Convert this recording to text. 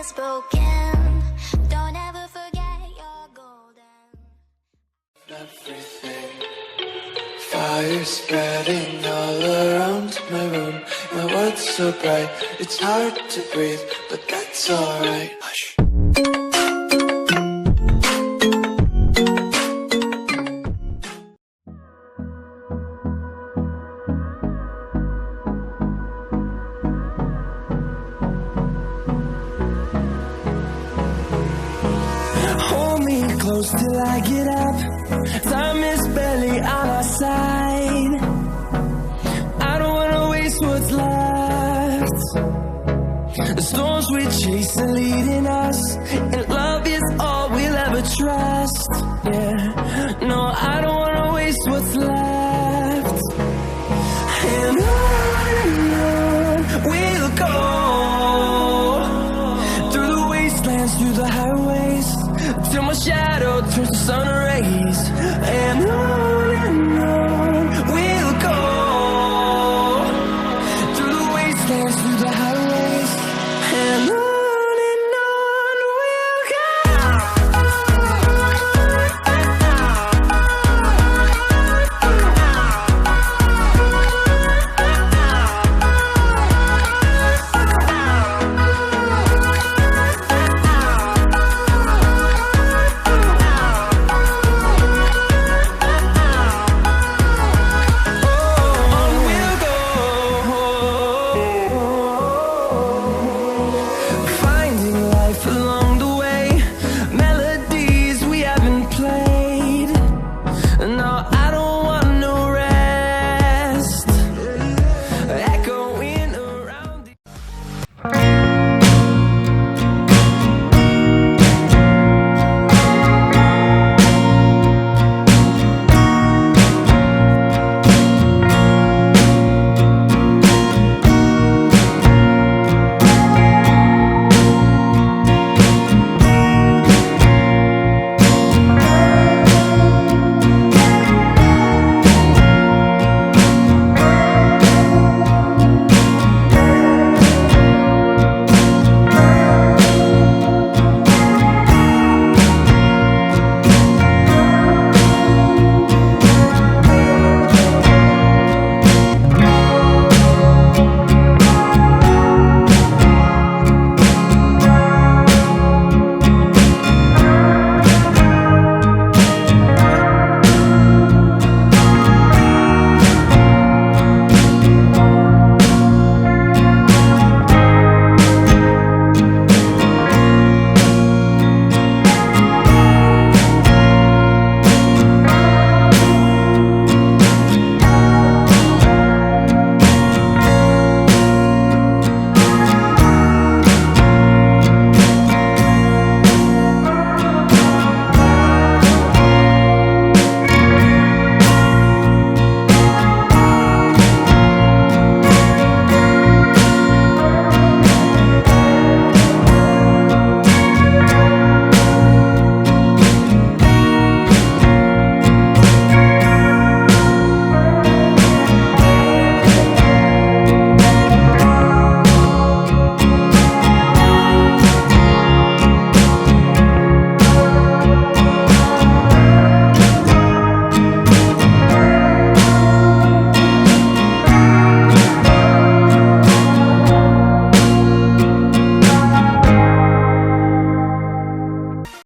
is broken. Don't ever forget you're golden. Everything, fire spreading all around my room. My world's so bright, it's hard to breathe, but that's alright. Hush. Hold me close till I get up. Time is barely on our side. I don't wanna waste what's left. The storms we chase are leading us, and love is all we'll ever trust. Yeah.